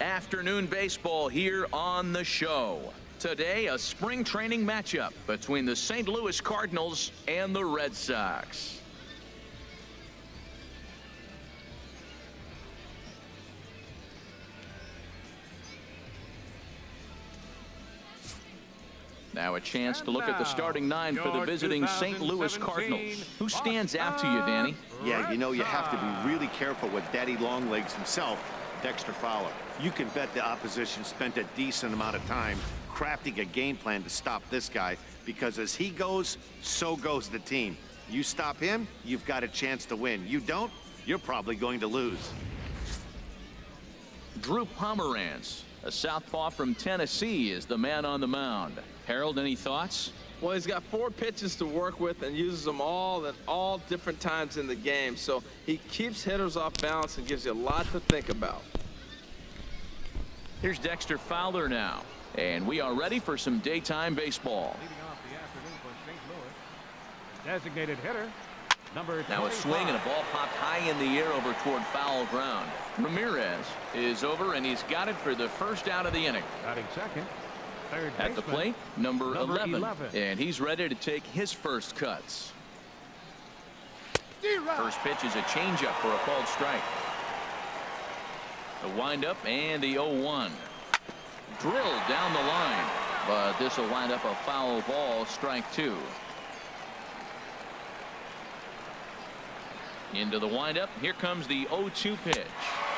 Afternoon baseball here on the show. Today, a spring training matchup between the St. Louis Cardinals and the Red Sox. Now a chance to look at the starting nine for the visiting St. Louis Cardinals. Who stands out to you, Danny? Yeah, you know, you have to be really careful with Daddy Longlegs himself, Dexter Fowler. You can bet the opposition spent a decent amount of time crafting a game plan to stop this guy, because as he goes, so goes the team. You stop him, you've got a chance to win. You don't, you're probably going to lose. Drew Pomeranz, a southpaw from Tennessee, is the man on the mound. Harold, any thoughts? Well, he's got 4 pitches to work with and uses them all at all different times in the game. So he keeps hitters off balance and gives you a lot to think about. Here's Dexter Fowler now. And we are ready for some daytime baseball. Leading off the afternoon for St. Louis, designated hitter, number 25. Now a swing and a ball popped high in the air over toward foul ground. Ramirez is over, and he's got it for the first out of the inning. Batting second. Third At the plate, number 11. 11. And he's ready to take his first cuts. First pitch is a changeup for a called strike. The windup and the 0-1. Drilled down the line, but this will wind up a foul ball, strike 2. Into the windup. Here comes the 0-2 pitch.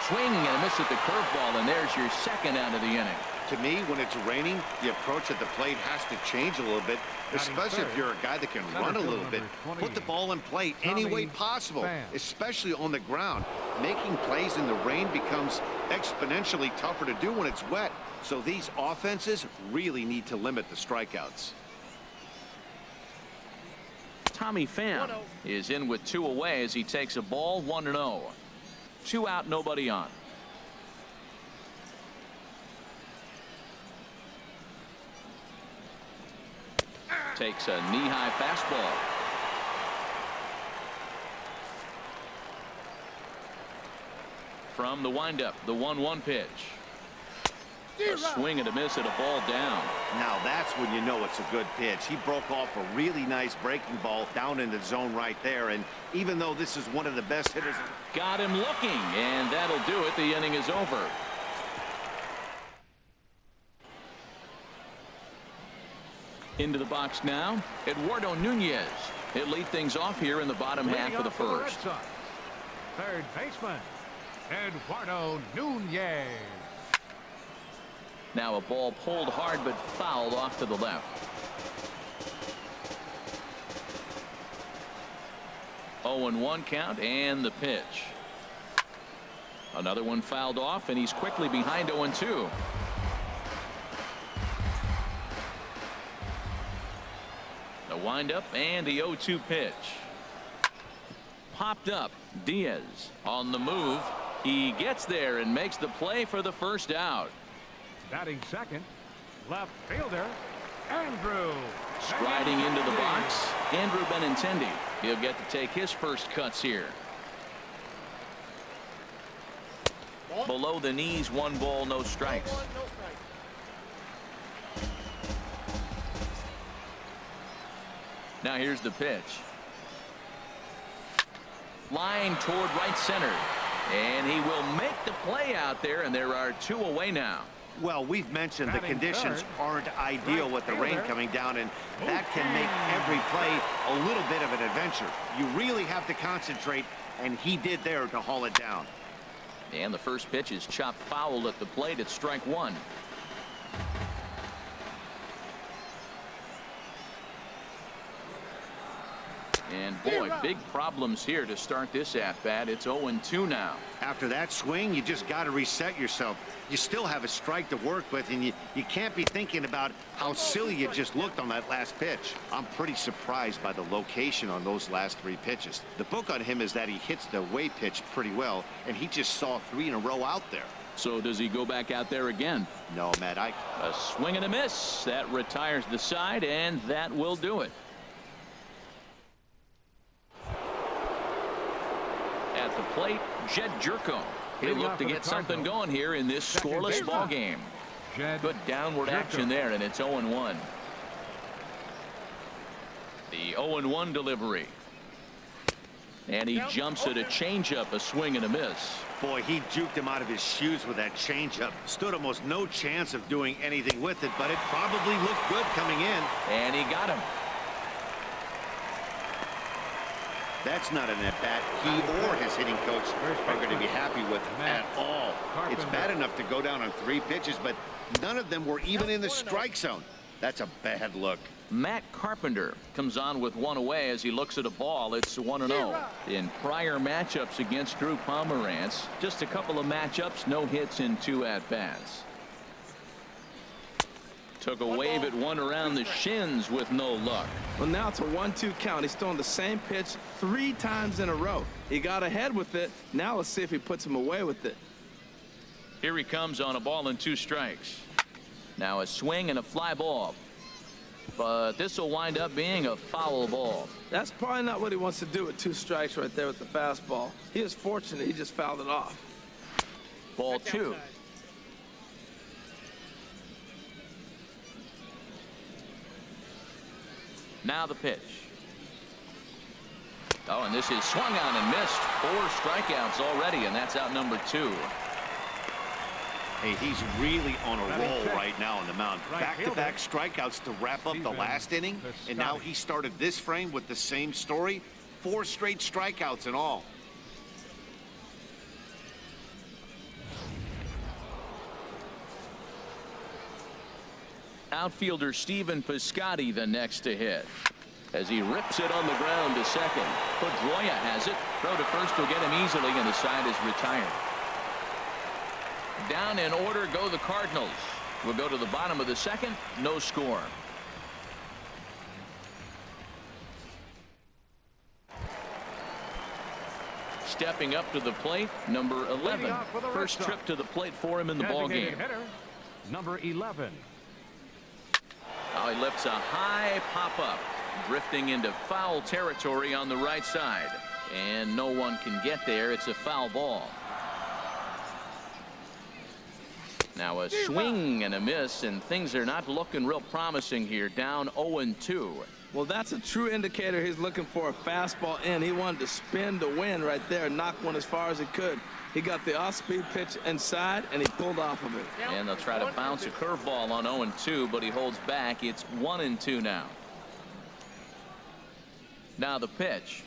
Swing and a miss at the curveball, and there's your second out of the inning. To me, when it's raining, the approach at the plate has to change a little bit, especially if you're a guy that can run a little bit. Put the ball in play any way possible, especially on the ground. Making plays in the rain becomes exponentially tougher to do when it's wet. So these offenses really need to limit the strikeouts. Tommy Pham is in with 2 away as he takes a ball, 1-0. 2 out, nobody on. Takes a knee-high fastball. From the windup, the 1-1 pitch. A swing and a miss at a ball down. Now that's when you know it's a good pitch. He broke off a really nice breaking ball down in the zone right there, and even though this is one of the best hitters. Got him looking, and that'll do it. The inning is over. Into the box now, Eduardo Nunez. He'll lead things off here in the bottom half of the first. Third baseman, Eduardo Nunez. Now a ball pulled hard but fouled off to the left. 0-1 count, and the pitch. Another one fouled off, and he's quickly behind 0-2. The windup and the 0-2 pitch. Popped up. Diaz on the move. He gets there and makes the play for the first out. Batting second, left fielder, Andrew. Striding into the box, Andrew Benintendi. He'll get to take his first cuts here. Below the knees, 1 ball, no strikes. Now here's the pitch. Line toward right center. And he will make the play out there, and there are 2 away now. Well, we've mentioned the conditions aren't ideal with the rain coming down, and that can make every play a little bit of an adventure. You really have to concentrate, and he did there to haul it down. And the first pitch is chopped foul at the plate. It's strike 1. And boy, big problems here to start this at-bat. It's 0-2 now. After that swing, you just got to reset yourself. You still have a strike to work with, and you can't be thinking about how silly you just looked on that last pitch. I'm pretty surprised by the location on those last 3 pitches. The book on him is that he hits the away pitch pretty well, and he just saw 3 in a row out there. So does he go back out there again? No, Matt. A swing and a miss. That retires the side, and that will do it. At the plate, Jed Jerko. He'll look to get something going here in this scoreless ball game. Good downward action there, and it's 0-1. The 0-1 delivery. And he jumps at a changeup, a swing and a miss. Boy, he juked him out of his shoes with that changeup. Stood almost no chance of doing anything with it, but it probably looked good coming in. And he got him. That's not an at-bat he or his hitting coach are going to be happy with at all. It's bad enough to go down on 3 pitches, but none of them were even in the strike zone. That's a bad look. Matt Carpenter comes on with 1 away as he looks at a ball. It's 1-0. In prior matchups against Drew Pomerantz, just a couple of matchups, no hits in 2 at-bats. Took a wave at one around the shins with no luck. Well, now it's a 1-2 count. He's throwing the same pitch 3 times in a row. He got ahead with it. Now let's see if he puts him away with it. Here he comes on a ball and 2 strikes. Now a swing and a fly ball. But this will wind up being a foul ball. That's probably not what he wants to do with 2 strikes right there with the fastball. He is fortunate he just fouled it off. Ball 2. Now the pitch. Oh, and this is swung on and missed. 4 strikeouts already, and that's out number 2. Hey, he's really on a roll right now on the mound. Back-to-back strikeouts to wrap up the last inning, and now he started this frame with the same story. 4 straight strikeouts in all. Outfielder Stephen Piscotty the next to hit. As he rips it on the ground to second. Pedroia has it. Throw to first will get him easily, and the side is retired. Down in order go the Cardinals. We'll go to the bottom of the second. No score. Stepping up to the plate, number 11. First trip to the plate for him in the ball game. Number 11. Oh, he lifts a high pop-up, drifting into foul territory on the right side. And no one can get there. It's a foul ball. Now a swing and a miss, and things are not looking real promising here. Down 0-2. Well, that's a true indicator he's looking for a fastball in. He wanted to spin to win right there, knock one as far as he could. He got the off-speed pitch inside, and he pulled off of it. And they'll try to bounce a curveball on 0-2, but he holds back. It's 1-2 now. Now the pitch.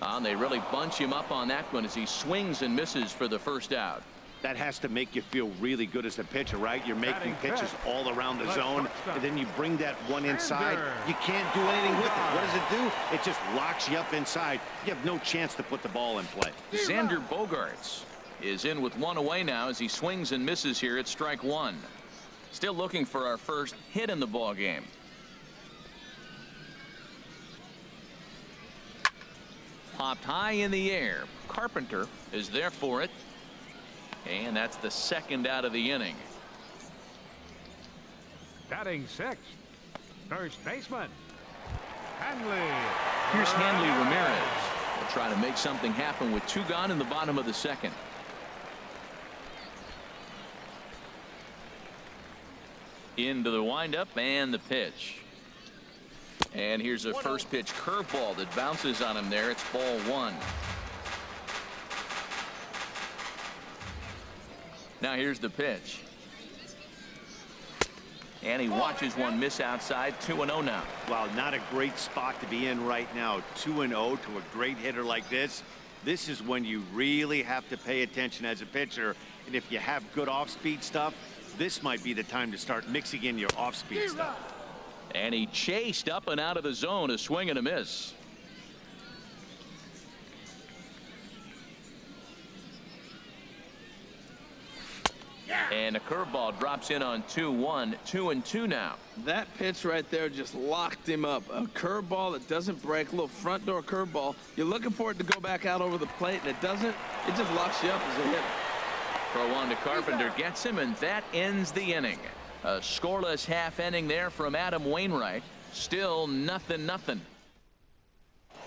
And they really bunch him up on that one as he swings and misses for the first out. That has to make you feel really good as a pitcher, right? You're making pitches all around the zone, and then you bring that one inside. You can't do anything with it. What does it do? It just locks you up inside. You have no chance to put the ball in play. Xander Bogaerts is in with 1 away now as he swings and misses here at strike 1. Still looking for our first hit in the ball game. Popped high in the air. Carpenter is there for it. And that's the second out of the inning. Batting 6th. First baseman. Hanley. Here's Hanley Ramirez. Will try to make something happen with 2 gone in the bottom of the second. Into the windup and the pitch. And here's a first pitch curveball that bounces on him there. It's ball 1. Now here's the pitch. And he watches one miss outside. 2-0 now. Wow, not a great spot to be in right now. 2-0 to a great hitter like this. This is when you really have to pay attention as a pitcher. And if you have good off-speed stuff, this might be the time to start mixing in your off-speed stuff. And he chased up and out of the zone. A swing and a miss. And a curveball drops in on 2-1. 2-2 now. That pitch right there just locked him up. A curveball that doesn't break, a little front door curveball. You're looking for it to go back out over the plate, and it doesn't. It just locks you up as a hitter. Throw on to Carpenter gets him, and that ends the inning. A scoreless half inning there from Adam Wainwright. Still 0-0.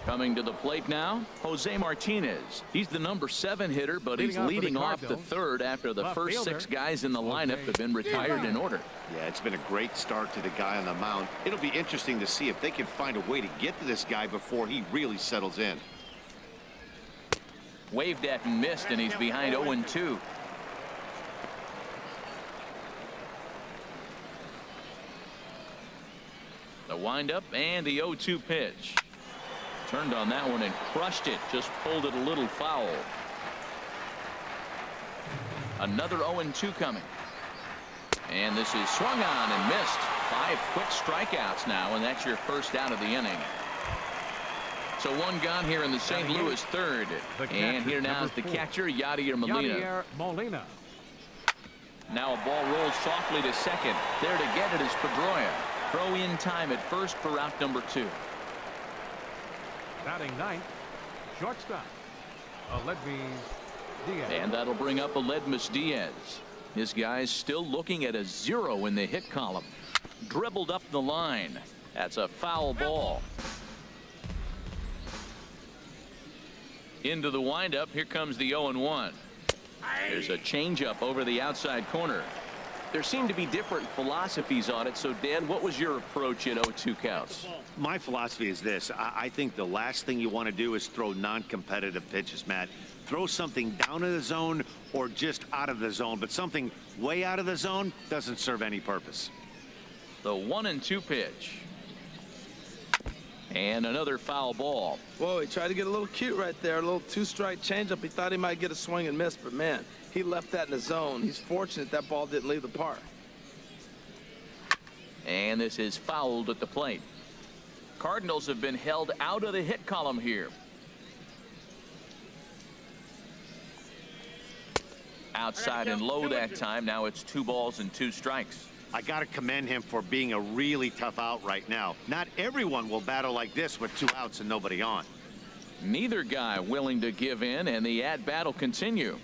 Coming to the plate now, Jose Martinez. He's the number 7 hitter, but he's leading off the third after the first 6 guys in the lineup have been retired in order. Yeah, it's been a great start to the guy on the mound. It'll be interesting to see if they can find a way to get to this guy before he really settles in. Waved at and missed, and he's behind 0-2. The windup and the 0-2 pitch. Turned on that one and crushed it. Just pulled it a little foul. Another 0-2 coming. And this is swung on and missed. 5 quick strikeouts now, and that's your first out of the inning. So 1 gone here in the St. Louis third. And here now is the catcher, Yadier Molina. Now a ball rolls softly to second. There to get it is Pedroia. Throw in time at first for out number 2. Batting 9th, shortstop, Aledmys Diaz. And that'll bring up Aledmys Diaz. This guy's still looking at a 0 in the hit column. Dribbled up the line. That's a foul ball. Into the windup. Here comes the 0-1. There's a changeup over the outside corner. There seem to be different philosophies on it. So, Dan, what was your approach at 0-2 counts? My philosophy is this. I think the last thing you want to do is throw non-competitive pitches, Matt. Throw something down in the zone or just out of the zone, but something way out of the zone doesn't serve any purpose. The 1-2 pitch. And another foul ball. Whoa, he tried to get a little cute right there. A little 2-strike changeup. He thought he might get a swing and miss, but man, he left that in the zone. He's fortunate that ball didn't leave the park. And this is fouled at the plate. Cardinals have been held out of the hit column here. Outside and low that time. Now it's 2 balls and 2 strikes. I got to commend him for being a really tough out right now. Not everyone will battle like this with 2 outs and nobody on. Neither guy willing to give in, and the at-bat will continue.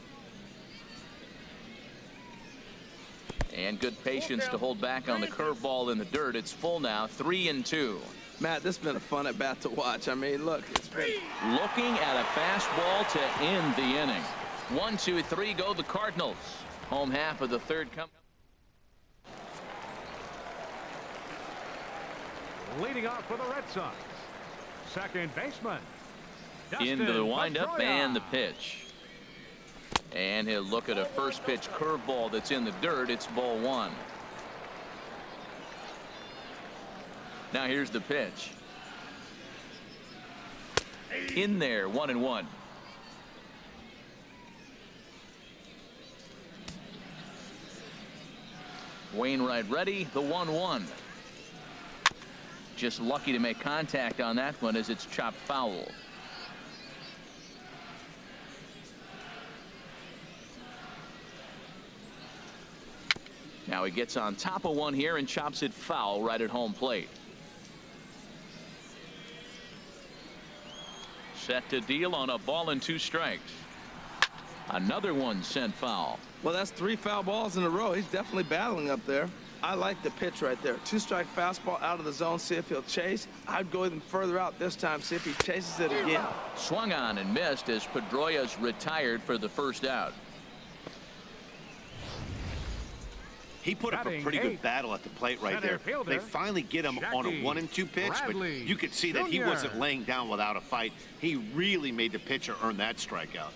And good patience to hold back on the curveball in the dirt. It's full now, 3-2. Matt, this has been a fun at-bat to watch. I mean, look, it's been... Looking at a fastball to end the inning. 1, 2, 3 go the Cardinals. Home half of the third come. Leading off for the Red Sox, second baseman. Into the windup and the pitch. And he'll look at a first pitch curveball that's in the dirt. It's ball 1. Now here's the pitch. In there, 1-1. Wainwright ready, the 1-1. Just lucky to make contact on that one as it's chopped foul. Now he gets on top of one here and chops it foul right at home plate. Set to deal on a ball and 2 strikes. Another one sent foul. Well, that's 3 foul balls in a row. He's definitely battling up there. I like the pitch right there. 2-strike fastball out of the zone. See if he'll chase. I'd go even further out this time. See if he chases it again. Swung on and missed as Pedroia's retired for the first out. He put up a pretty good battle at the plate right there. They finally get him on a 1-2 pitch, but you could see that he wasn't laying down without a fight. He really made the pitcher earn that strikeout.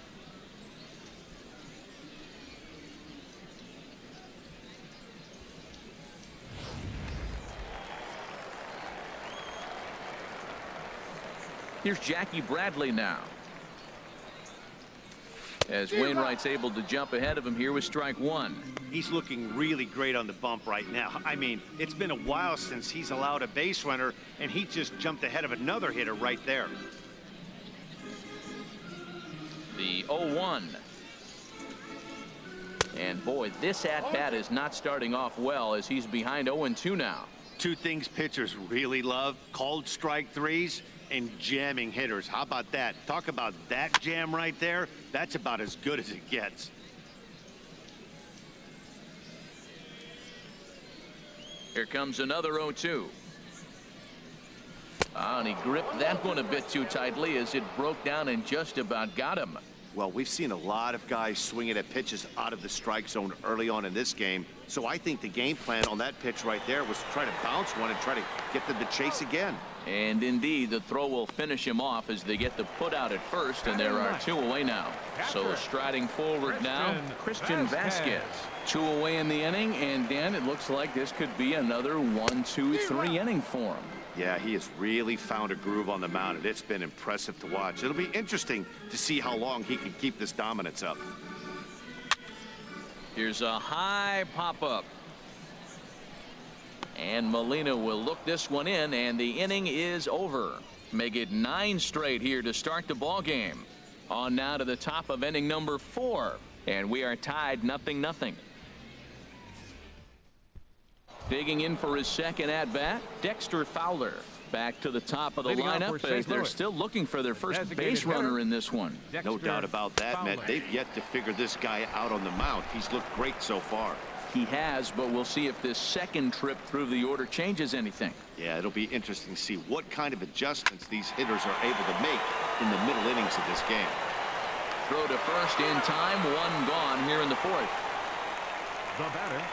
Here's Jackie Bradley now. As Wainwright's able to jump ahead of him here with strike 1. He's looking really great on the bump right now. I mean, it's been a while since he's allowed a base runner, and he just jumped ahead of another hitter right there. The 0-1. And boy, this at-bat is not starting off well as he's behind 0-2 now. 2 things pitchers really love: called strike 3s and jamming hitters. How about that? Talk about that jam right there. That's about as good as it gets. Here comes another 0-2. And he gripped that one a bit too tightly as it broke down and just about got him. Well, we've seen a lot of guys swinging at pitches out of the strike zone early on in this game. So I think the game plan on that pitch right there was to try to bounce one and try to get them to chase again. And indeed, the throw will finish him off as they get the put out at first, and there are 2 away now. So striding forward now, Christian Vasquez. 2 away in the inning, and Dan, it looks like this could be another 1, 2, 3 inning for him. Yeah, he has really found a groove on the mound, and it's been impressive to watch. It'll be interesting to see how long he can keep this dominance up. Here's a high pop-up. And Molina will look this one in, and the inning is over. Make it 9 straight here to start the ball game. On now to the top of inning number 4, and we are tied 0-0. Digging in for his second at-bat, Dexter Fowler. Back to the top of the lineup as they're still looking for their first base runner in this one. No doubt about that, Matt. They've yet to figure this guy out on the mound. He's looked great so far. He has, but we'll see if this second trip through the order changes anything. Yeah, it'll be interesting to see what kind of adjustments these hitters are able to make in the middle innings of this game. Throw to first in time, 1 gone here in the 4th. The batter,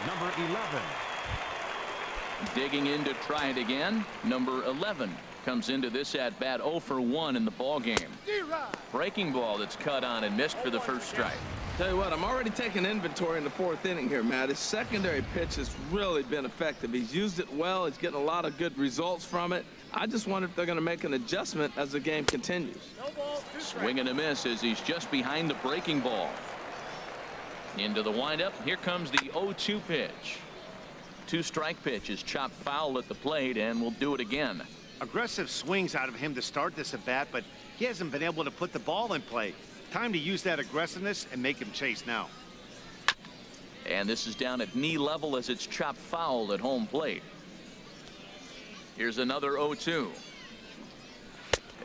number 11. Digging in to try it again. Number 11 comes into this at bat 0 for 1 in the ball game. Breaking ball that's cut on and missed for the first strike. Tell you what, I'm already taking inventory in the 4th inning here, Matt. His secondary pitch has really been effective. He's used it well. He's getting a lot of good results from it. I just wonder if they're going to make an adjustment as the game continues. Swing and a miss as he's just behind the breaking ball. Into the windup. Here comes the 0-2 pitch. 2-strike pitch is chopped foul at the plate, and we'll do it again. Aggressive swings out of him to start this at bat, but he hasn't been able to put the ball in play. Time to use that aggressiveness and make him chase now. And this is down at knee level as it's chopped foul at home plate. Here's another 0-2.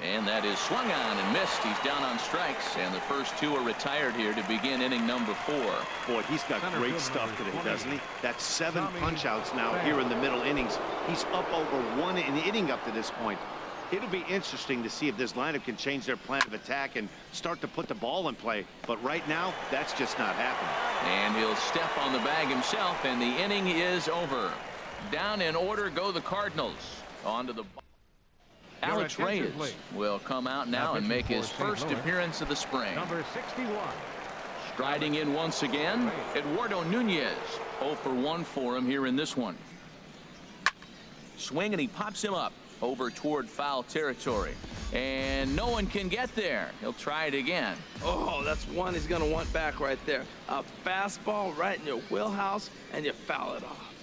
And that is swung on and missed. He's down on strikes, and the first 2 are retired here to begin inning number 4. Boy, he's got great stuff today, doesn't he? That's 7 punch-outs now here in the middle innings. He's up over 1 inning up to this point. It'll be interesting to see if this lineup can change their plan of attack and start to put the ball in play. But right now, that's just not happening. And he'll step on the bag himself, and the inning is over. Down in order go the Cardinals. On to the Alex Reyes will come out now and make his first appearance of the spring. Number 61. Striding in once again, Eduardo Nunez. 0 for 1 for him here in this one. Swing, and he pops him up over toward foul territory. And no one can get there. He'll try it again. Oh, that's one he's going to want back right there. A fastball right in your wheelhouse, and you foul it off.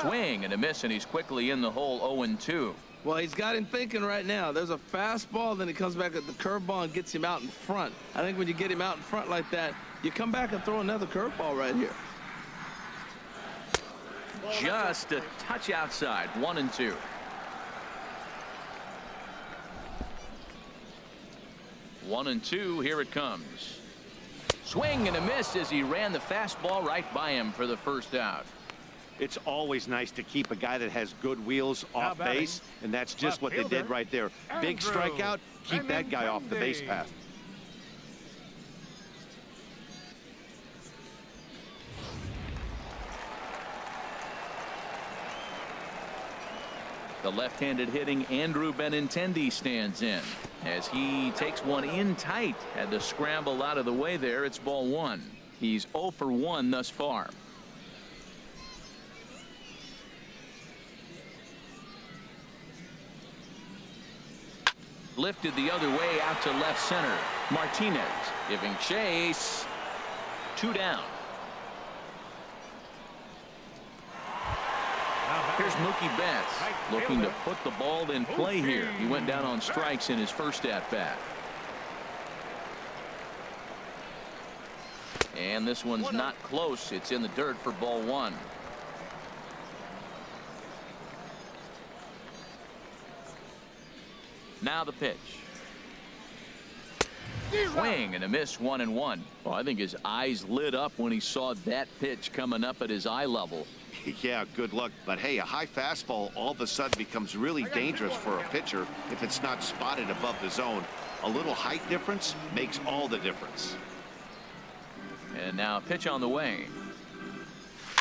Swing and a miss, and he's quickly in the hole 0-2. Well, he's got him thinking right now. There's a fastball, then he comes back at the curveball and gets him out in front. I think when you get him out in front like that, you come back and throw another curveball right here. Just a touch outside. 1-2. One and two. Here it comes. Swing and a miss as he ran the fastball right by him for the first out. It's always nice to keep a guy that has good wheels off base, and that's just what they did right there. Big strikeout, keep that guy off the base path. The left-handed hitting Andrew Benintendi stands in as he takes one in tight. Had to scramble out of the way there. It's ball one. He's 0 for 1 thus far. Lifted the other way out to left center. Martinez giving chase. 2 down. Here's Mookie Betts looking to put the ball in play here. He went down on strikes in his first at-bat. And this one's not close. It's in the dirt for ball one. Now the pitch. Swing and a miss, 1-1. Well, I think his eyes lit up when he saw that pitch coming up at his eye level. Yeah, good luck. But hey, a high fastball all of a sudden becomes really dangerous for a pitcher if it's not spotted above the zone. A little height difference makes all the difference. And now a pitch on the way.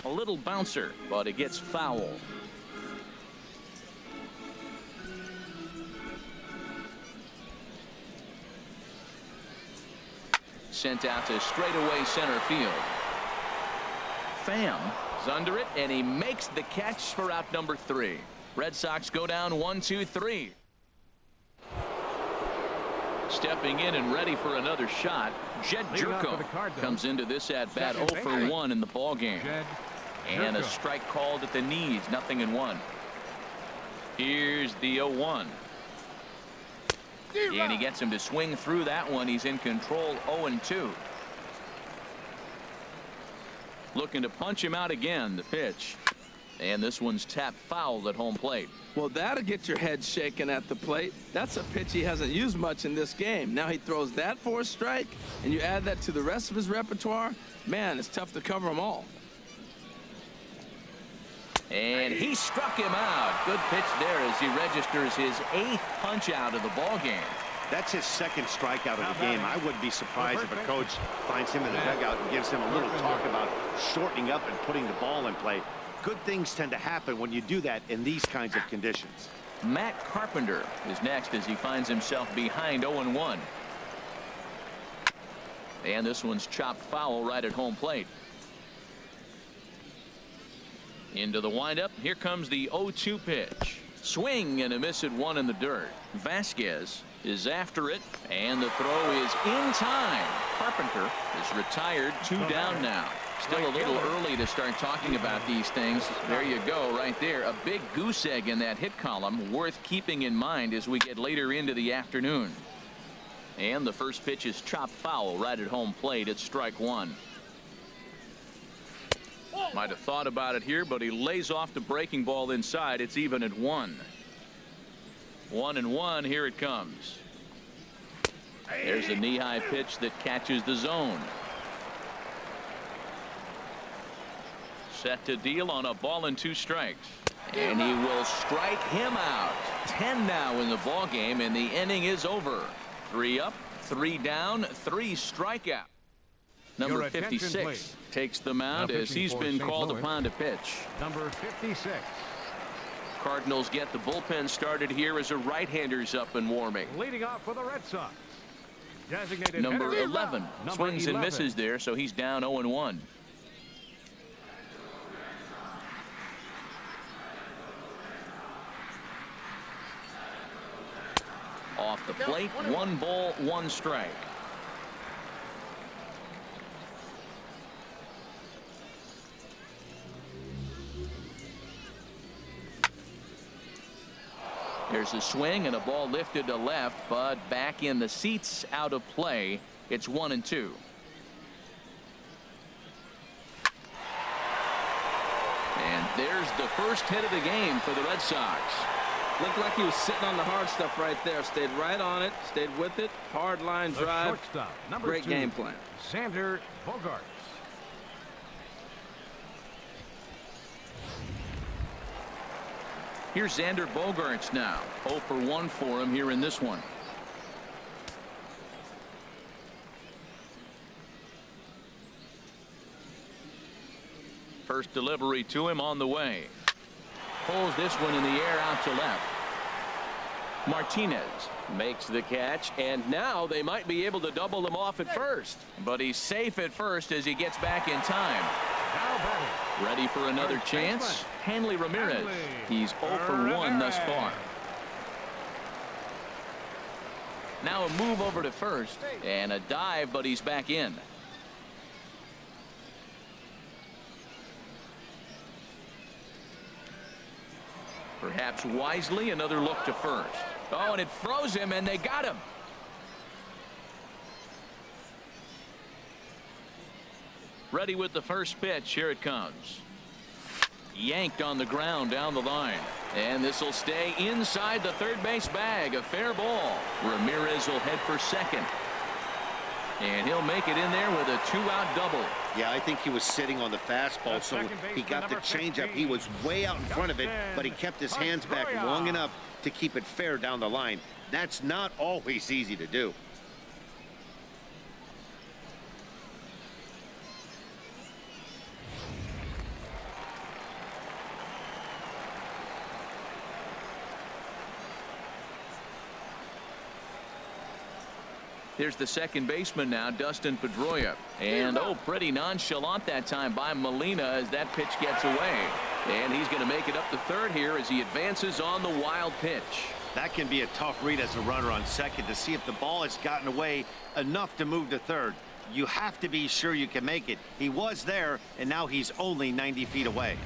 A little bouncer, but it gets foul. Sent out to straightaway center field. Pham is under it, and he makes the catch for out number 3. Red Sox go down 1-2-3. Stepping in and ready for another shot, Jed Jerko comes into this at bat 0 for 1 in the ball game. And a strike called at the knees, 0-1. Here's the 0-1. And he gets him to swing through that one. He's in control, 0-2. Looking to punch him out again, the pitch. And this one's tapped foul at home plate. Well, that'll get your head shaken at the plate. That's a pitch he hasn't used much in this game. Now he throws that for a strike, and you add that to the rest of his repertoire. Man, it's tough to cover them all. And he struck him out. Good pitch there as he registers his 8th punch out of the ball game. That's his 2nd strikeout of the game. I wouldn't be surprised if a coach finds him in the dugout and gives him a little talk about shortening up and putting the ball in play. Good things tend to happen when you do that in these kinds of conditions. Matt Carpenter is next as he finds himself behind 0-1. And this one's chopped foul right at home plate. Into the windup. Here comes the 0-2 pitch. Swing and a miss at 1 in the dirt. Vasquez is after it, and the throw is in time. Carpenter is retired, 2 down now. Still a little early to start talking about these things. There you go, right there. A big goose egg in that hit column, worth keeping in mind as we get later into the afternoon. And the first pitch is chopped foul right at home plate. It's strike 1. Might have thought about it here, but he lays off the breaking ball inside. It's even at 1. 1-1. Here it comes. There's a knee-high pitch that catches the zone. Set to deal on a ball and 2 strikes. And he will strike him out. 10 now in the ball game, and the inning is over. 3 up, 3 down, 3 strikeout. Number 56 takes the mound as he's been called upon to pitch. Number 56. Cardinals get the bullpen started here as a right-hander's up and warming. Leading off for the Red Sox. Designated number hitter. 11 swings and misses there, so he's down 0-1. Off the plate, 1 ball, 1 strike. There's a swing and a ball lifted to left, but back in the seats, out of play. It's 1-2. And there's the first hit of the game for the Red Sox. Looked like he was sitting on the hard stuff right there. Stayed right on it, stayed with it. Hard line drive. Great game plan. Xander Bogaerts. Here's Xander Bogaerts now. 0 for 1 for him here in this one. First delivery to him on the way. Pulls this one in the air out to left. Martinez makes the catch, and now they might be able to double him off at first. But he's safe at first as he gets back in time. Ready for another chance? Hanley Ramirez. He's 0 for 1 thus far. Now a move over to first and a dive, but he's back in. Perhaps wisely, another look to first. Oh, and it froze him, and they got him. Ready with the first pitch. Here it comes. Yanked on the ground down the line. And this will stay inside the third base bag. A fair ball. Ramirez will head for second. And he'll make it in there with a two-out double. Yeah, I think he was sitting on the fastball, so he got the changeup. He was way out in front of it, but he kept his hands back long enough to keep it fair down the line. That's not always easy to do. Here's the second baseman now, Dustin Pedroia. And, pretty nonchalant that time by Molina as that pitch gets away. And he's going to make it up to third here as he advances on the wild pitch. That can be a tough read as a runner on second to see if the ball has gotten away enough to move to third. You have to be sure you can make it. He was there, and now he's only 90 feet away.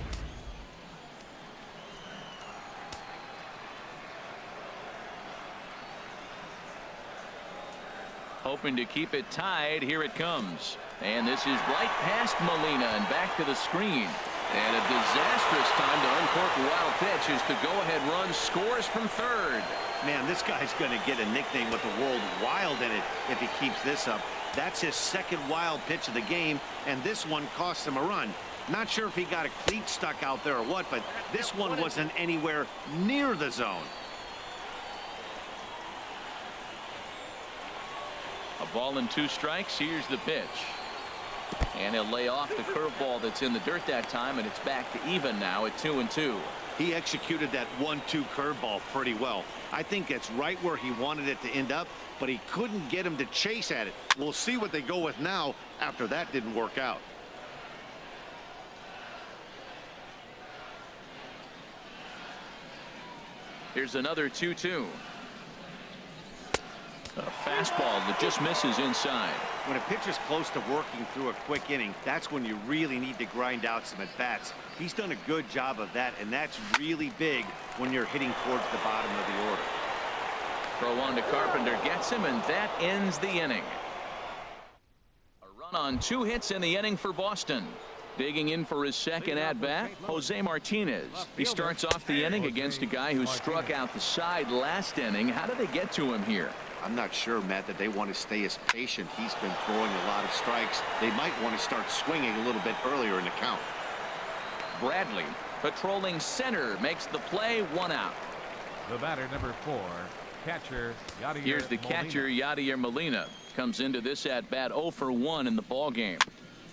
Hoping to keep it tied. Here it comes. And this is right past Molina and back to the screen. And a disastrous time to uncork the wild pitch as the go-ahead run scores from third. Man, this guy's going to get a nickname with the word wild in it if he keeps this up. That's his second wild pitch of the game, and this one cost him a run. Not sure if he got a cleat stuck out there or what, but this one wasn't anywhere near the zone. A ball and 2 strikes. Here's the pitch. And he'll lay off the curveball that's in the dirt that time, and it's back to even now at 2-2. He executed that 1-2 curveball pretty well. I think it's right where he wanted it to end up, but he couldn't get him to chase at it. We'll see what they go with now after that didn't work out. Here's another 2-2. A fastball that just misses inside. When a pitcher's close to working through a quick inning, that's when you really need to grind out some at-bats. He's done a good job of that, and that's really big when you're hitting towards the bottom of the order. Throw on to Carpenter, gets him, and that ends the inning. A run on 2 hits in the inning for Boston. Digging in for his second at-bat, Jose Martinez. He starts off the inning against a guy who struck out the side last inning. How did they get to him here? I'm not sure, Matt, that they want to stay as patient. He's been throwing a lot of strikes. They might want to start swinging a little bit earlier in the count. Bradley, patrolling center, makes the play, 1 out. The batter, number 4, catcher Yadier Here's the catcher, Yadier Molina. Comes into this at-bat 0 for 1 in the ball game.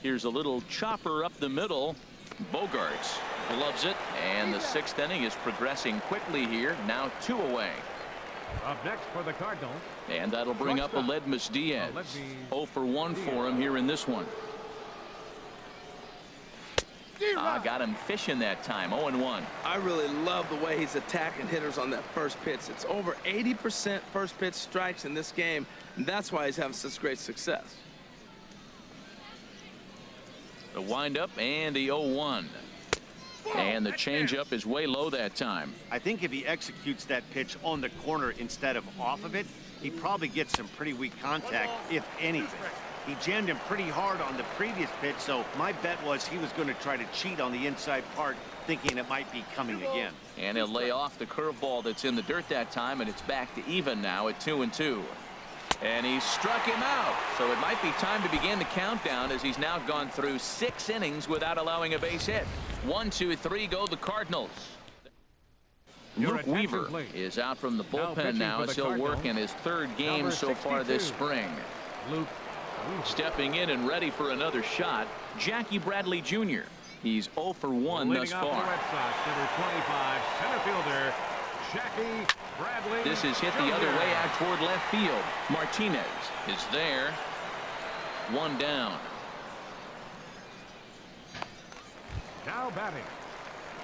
Here's a little chopper up the middle. Bogarts loves it, and the 6th inning is progressing quickly here. Now 2 away. Up next for the Cardinals. And that'll bring up Aledmus Diaz. 0 for 1 for him here in this one. Got him fishing that time. 0-1. I really love the way he's attacking hitters on that first pitch. It's over 80% first pitch strikes in this game, and that's why he's having such great success. The windup and the 0-1. And the changeup is way low that time. I think if he executes that pitch on the corner instead of off of it, he probably gets some pretty weak contact, if anything. He jammed him pretty hard on the previous pitch, so my bet was he was going to try to cheat on the inside part, thinking it might be coming again. And he'll lay off the curveball that's in the dirt that time, and it's back to even now at 2-2. And he struck him out. So it might be time to begin the countdown as he's now gone through 6 innings without allowing a base hit. 1, 2, 3 go the Cardinals. Luke Weaver is out from the bullpen now as he'll work in his 3rd game so far this spring. Stepping in and ready for another shot, Jackie Bradley Jr. He's 0 for 1 thus far. Red Sox, number 25, center fielder Jackie Bradley. This is hit the other way out toward left field. Martinez is there. 1 down. Now batting,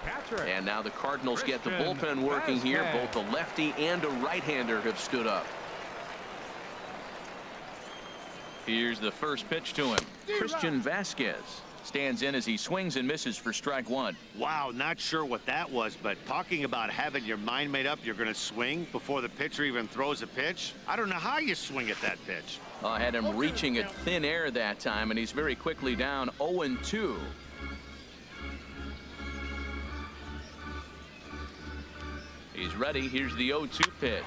catcher. And now the Cardinals get the bullpen working here. Both a lefty and a right-hander have stood up. Here's the first pitch to him. Christian Vasquez stands in as he swings and misses for strike 1. Wow, not sure what that was, but talking about having your mind made up you're going to swing before the pitcher even throws a pitch. I don't know how you swing at that pitch. I had him reaching at thin air that time, and he's very quickly down 0-2. He's ready. Here's the 0-2 pitch.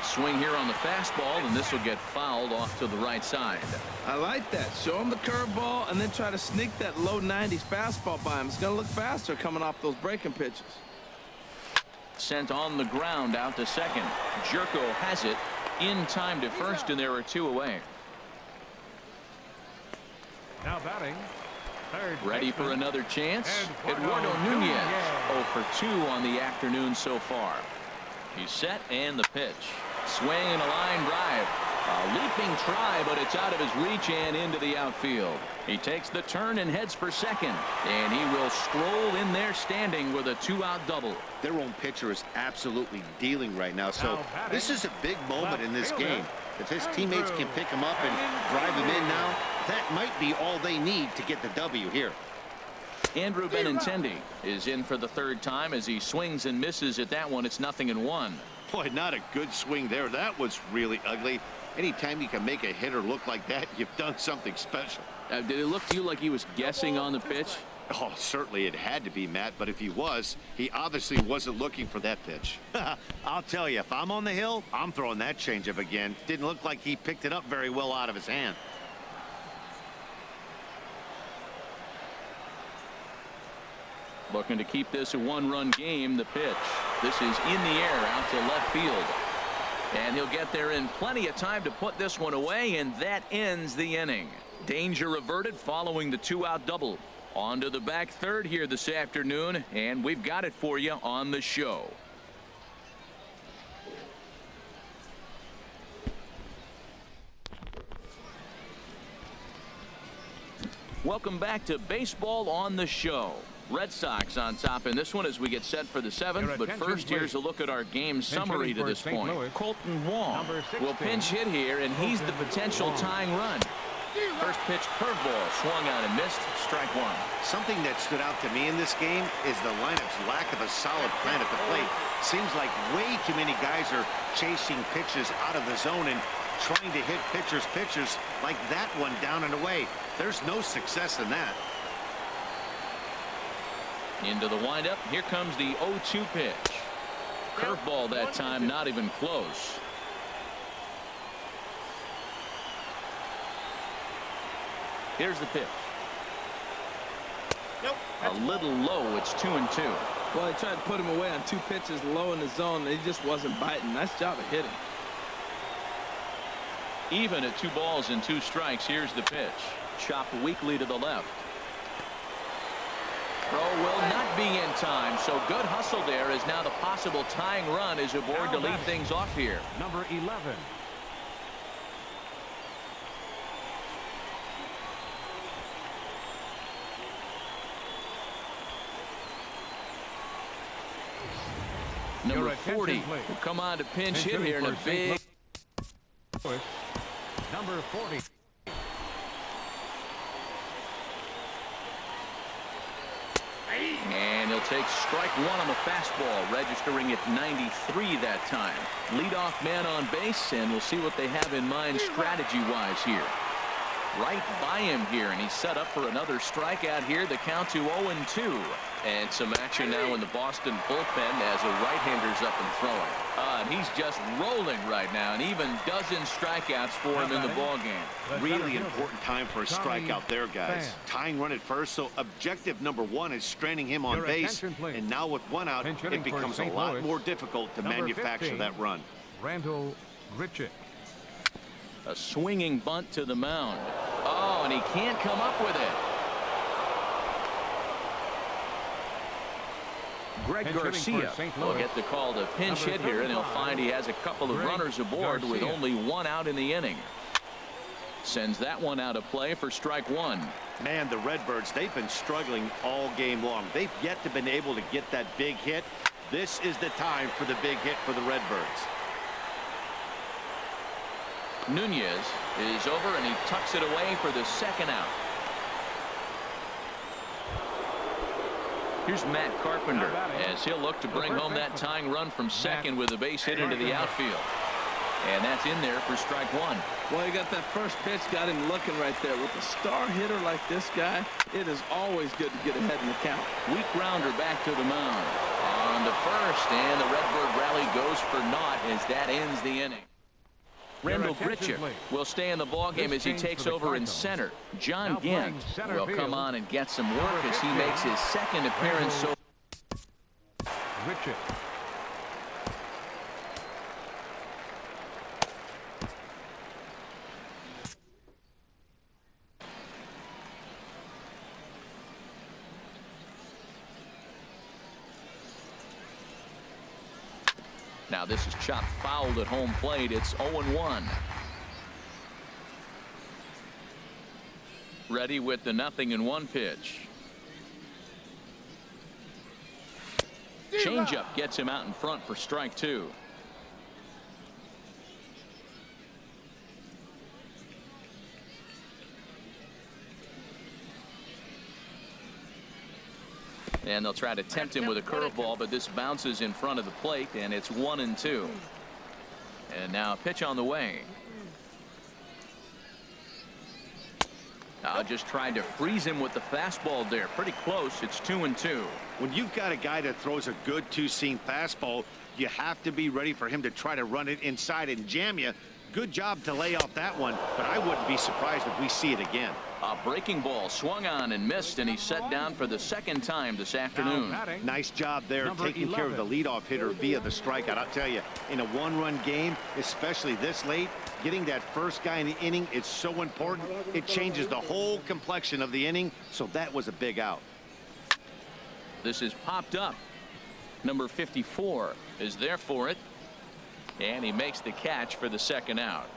Swing here on the fastball, and this will get fouled off to the right side. I like that. Show him the curveball and then try to sneak that low 90s fastball by him. It's going to look faster coming off those breaking pitches. Sent on the ground out to second. Jerko has it in time to first, and there are 2 away. Now batting. Third Ready for baseman, another chance. Eduardo Nunez. Nunez. 0 for 2 on the afternoon so far. He's set, and the pitch. Swing and a line drive. A leaping try, but it's out of his reach and into the outfield. He takes the turn and heads for second, and he will stroll in there standing with a 2-out double. Their own pitcher is absolutely dealing right now, so this is a big moment in this game. If his teammates can pick him up and drive him in now, that might be all they need to get the W here. Andrew Benintendi is in for the 3rd time as he swings and misses at that one. It's 0-1. Boy, not a good swing there. That was really ugly. Anytime you can make a hitter look like that, you've done something special. Did it look to you like he was guessing on the pitch? Oh, certainly it had to be, Matt, but if he was, he obviously wasn't looking for that pitch. I'll tell you, if I'm on the hill, I'm throwing that changeup again. Didn't look like he picked it up very well out of his hand. Looking to keep this a 1-run game. The pitch. This is in the air out to left field. And he'll get there in plenty of time to put this one away, and that ends the inning. Danger averted following the 2-out double. On to the back third here this afternoon, and we've got it for you on the show. Welcome back to Baseball on the Show. Red Sox on top in this one as we get set for the 7th. But first, here's a look at our game summary to this point. Colton Wong will pinch hit here, and he's the potential tying run. First pitch curveball swung out and missed. Strike 1. Something that stood out to me in this game is the lineup's lack of a solid plan at the plate. Seems like way too many guys are chasing pitches out of the zone and trying to hit pitchers like that one down and away. There's no success in that. Into the windup. Here comes the 0-2 pitch. Curveball that time, not even close. Here's the pitch. A little low. It's 2-2. Well, he tried to put him away on 2 pitches low in the zone, and he just wasn't biting. Nice job of hitting. Even at 2 balls and 2 strikes. Here's the pitch. Chopped weakly to the left. Throw will not be in time, so good hustle there as now the possible tying run is aboard to lead things off here. Number 11. Number 40 will come on to pinch hit here in a big. Number 40. And he'll take strike 1 on the fastball, registering at 93 that time. Leadoff man on base, and we'll see what they have in mind strategy-wise here. Right by him here, and he's set up for another strikeout here. The count to 0-2. And some action now in the Boston bullpen as a right-hander's up and throwing. And he's just rolling right now, and even dozen strikeouts for him in the ballgame. Really important time for a strikeout there, guys. Tying run at first, so objective number 1 is straining him on base. And now with 1 out, it becomes a lot more difficult to manufacture that run. Randall Grichuk. A swinging bunt to the mound. Oh, and he can't come up with it. Greg Garcia will get the call to pinch hit here, and he'll find he has a couple of runners aboard with only 1 out in the inning. Sends that one out of play for strike 1. Man, the Redbirds, they've been struggling all game long. They've yet to been able to get that big hit. This is the time for the big hit for the Redbirds. Nunez is over, and he tucks it away for the 2nd out. Here's Matt Carpenter as he'll look to bring home that tying run from second with a base hit into the outfield. And that's in there for strike 1. Well, he got that first pitch, got him looking right there. With a star hitter like this guy, it is always good to get ahead in the count. Weak grounder back to the mound. on to first, and the Redbird rally goes for naught as that ends the inning. Randall Gritcher will stay in the ballgame as he takes over in center. John Gint will come on and get some work as he makes his second appearance. So Richard. now this is chopped fouled at home plate. It's 0-1. Ready with the 0-1 pitch. Changeup gets him out in front for strike two. And they'll try to tempt him with a curveball, but this bounces in front of the plate, and it's 1-2. And now a pitch on the way. Just tried to freeze him with the fastball there. Pretty close. It's 2-2. When you've got a guy that throws a good two-seam fastball, you have to be ready for him to try to run it inside and jam you. Good job to lay off that one, but I wouldn't be surprised if we see it again. A breaking ball swung on and missed, and he's set down for the second time this afternoon. Nice job there, taking care of the leadoff hitter via the strikeout. I'll tell you, in a one-run game, especially this late, getting that first guy in the inning is so important. It changes the whole complexion of the inning, so that was a big out. This is popped up. Number 54 is there for it, and he makes the catch for the second out.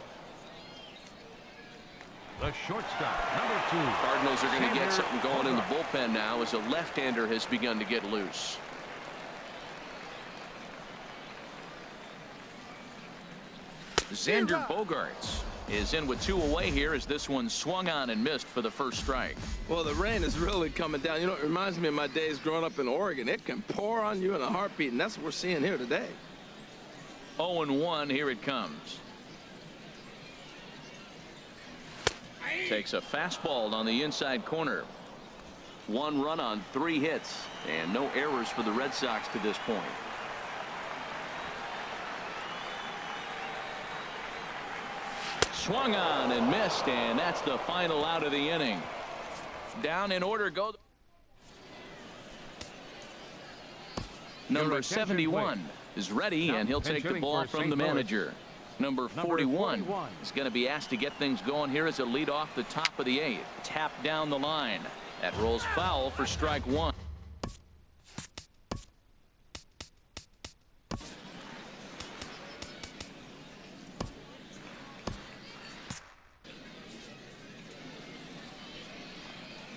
The shortstop, number 2. Cardinals are going to get something going in the bullpen now as a left-hander has begun to get loose. Xander Bogaerts is in with 2 away here as this one swung on and missed for the first strike. Well, the rain is really coming down. You know, it reminds me of my days growing up in Oregon. It can pour on you in a heartbeat, and that's what we're seeing here today. 0-1, here it comes. Takes a fastball on the inside corner. 1 run on 3 hits, and no errors for the Red Sox to this point. Swung on and missed, and that's the final out of the inning. Down in order go. Number 71 is ready, and he'll take the ball from the manager. Number 41 is going to be asked to get things going here as a lead off the top of the 8th. Tap down the line. That rolls foul for strike 1.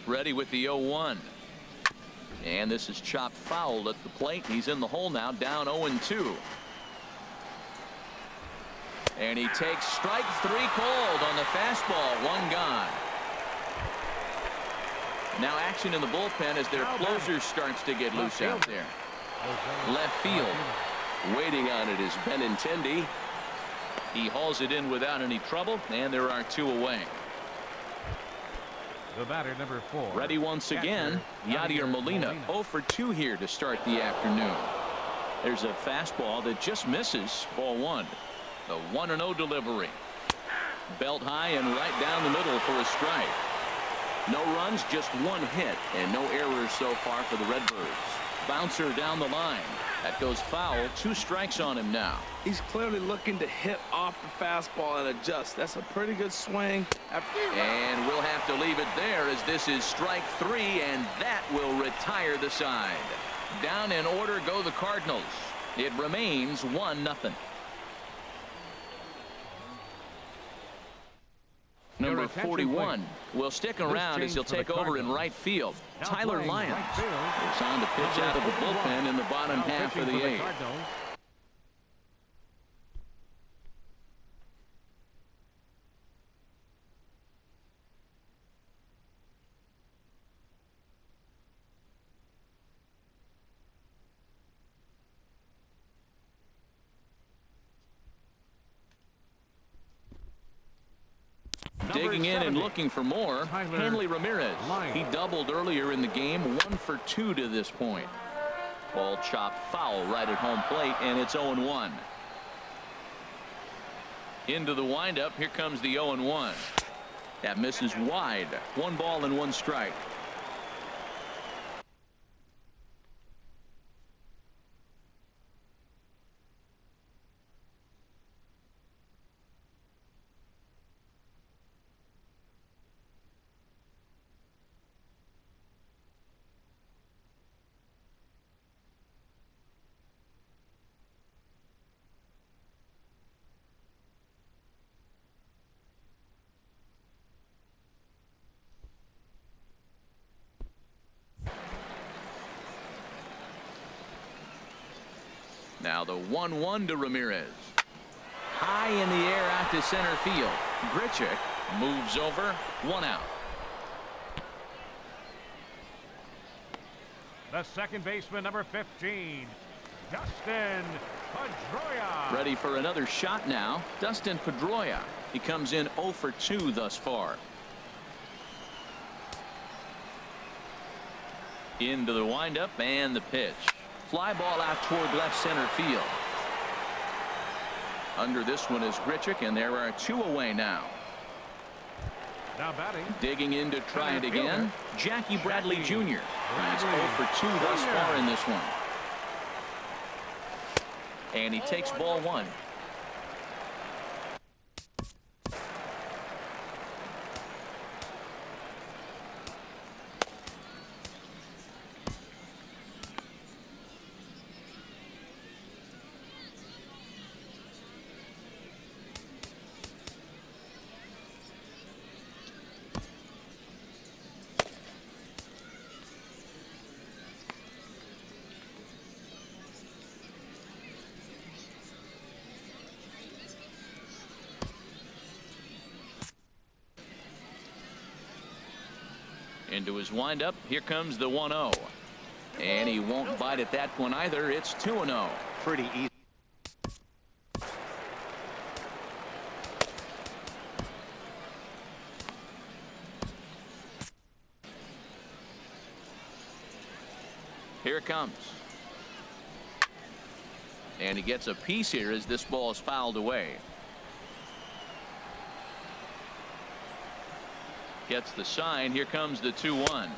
Ready with the 0-1. And this is chopped foul at the plate. He's in the hole now, down 0-2. And he takes strike 3 cold on the fastball. 1 gone. Now action in the bullpen as their closer starts to get loose out there. Left field. Waiting on it is Benintendi. He hauls it in without any trouble, and there are 2 away. The batter, number 4. Ready once again, Yadier Molina. 0 for 2 here to start the afternoon. There's a fastball that just misses. Ball 1. The 1-0 delivery. Belt high and right down the middle for a strike. No runs, just 1 hit, and no errors so far for the Redbirds. Bouncer down the line. That goes foul. 2 strikes on him now. He's clearly looking to hit off the fastball and adjust. That's a pretty good swing. And we'll have to leave it there as this is strike 3, and that will retire the side. Down in order go the Cardinals. It remains 1-0. Number 41 will stick around as he'll take over in right field. Tyler Lyons is on to pitch out of the bullpen in the bottom half of the 8th. Digging in and looking for more, Hanley Ramirez. He doubled earlier in the game, 1 for 2 to this point. Ball chopped foul right at home plate, and it's 0-1. Into the windup. Here comes the 0-1. That misses wide. 1 ball and 1 strike. Now the 1-1 to Ramirez. High in the air out to center field. Grichuk moves over. 1 out. The second baseman, number 15, Dustin Pedroia. Ready for another shot now. Dustin Pedroia. He comes in 0 for 2 thus far. Into the windup and the pitch. Fly ball out toward left center field. Under this one is Grichuk, and there are 2 away now. Now batting. Digging in to try it again. Jackie Bradley Jr. He's 0 for 2 thus far in this one. And he takes ball 1. Into his windup. Here comes the 1-0. And he won't bite at that one either. It's 2-0. Pretty easy. Here it comes. And he gets a piece here as this ball is fouled away. Gets the sign. Here comes the 2-1.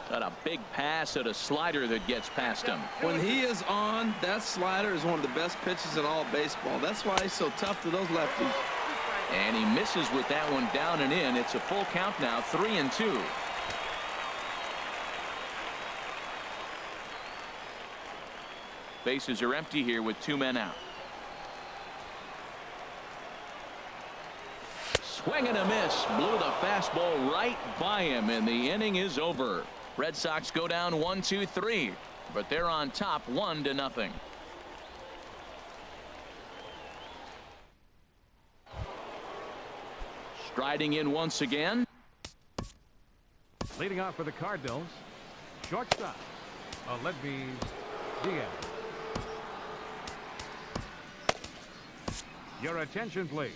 Got a big pass at a slider that gets past him. When he is on, that slider is one of the best pitches in all baseball. That's why he's so tough to those lefties. And he misses with that one down and in. It's a full count now, 3-2. Bases are empty here with 2 men out. Swing and a miss. Blew the fastball right by him, and the inning is over. Red Sox go down 1-2-3, but they're on top 1-0. Striding in once again. Leading off for the Cardinals, shortstop, Aledmys Diaz. Your attention, please.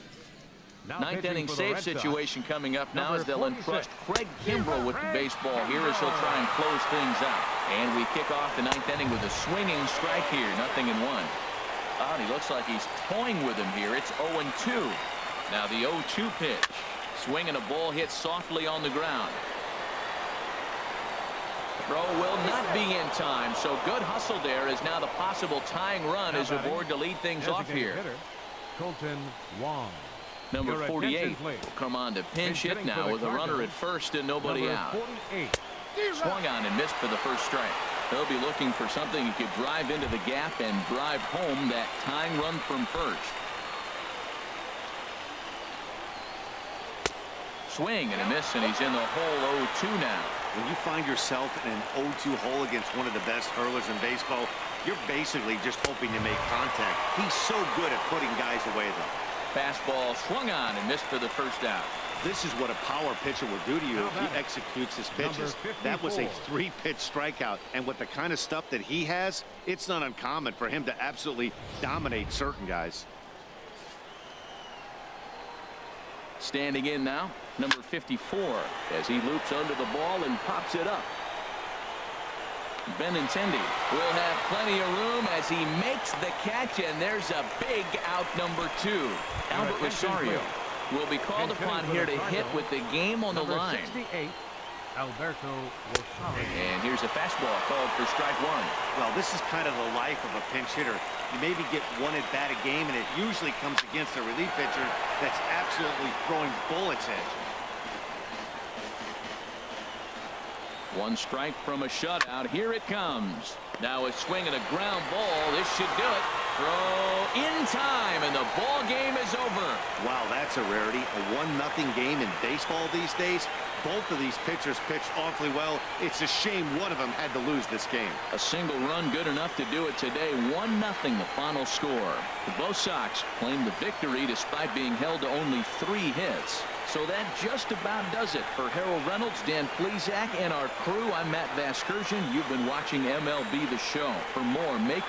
Now 9th inning save situation coming up now as they'll entrust Craig Kimbrell with the baseball here as he'll try and close things out. And we kick off the 9th inning with a swinging strike here. 0-1. Oh, and he looks like he's toying with him here. It's 0-2. Now the 0-2 pitch. Swinging a ball hit softly on the ground. Throw will not be in time. So good hustle there as now the possible tying run is aboard to lead things off here. Colton Wong. Number 48 will come on to pinch hit now with a runner at first and nobody out. Swung on and missed for the first strike. They'll be looking for something he could drive into the gap and drive home that tying run from first. Swing and a miss, and he's in the hole 0-2 now. When you find yourself in an 0-2 hole against one of the best hurlers in baseball, you're basically just hoping to make contact. He's so good at putting guys away, though. Fastball swung on and missed for the first out. This is what a power pitcher will do to you if he executes his pitches. That was a 3-pitch strikeout, and with the kind of stuff that he has, it's not uncommon for him to absolutely dominate certain guys. Standing in now, number 54, as he loops under the ball and pops it up. Benintendi will have plenty of room as he makes the catch, and there's a big out number 2. Albert Rosario will be called upon here to hit with the game on the line. 68, Alberto Rosario. And here's a fastball called for strike 1. Well, this is kind of the life of a pinch hitter. You maybe get one at bat a game, and it usually comes against a relief pitcher that's absolutely throwing bullets at you. 1 strike from a shutout. Here it comes. Now a swing and a ground ball. This should do it. Throw in time, and the ball game is over. Wow, that's a rarity. A 1-0 game in baseball these days. Both of these pitchers pitched awfully well. It's a shame one of them had to lose this game. A single run good enough to do it today. 1-0 the final score. The Bo Sox claim the victory despite being held to only 3 hits. So that just about does it. For Harold Reynolds, Dan Plesac, and our crew, I'm Matt Vasgersian. You've been watching MLB The Show. For more, make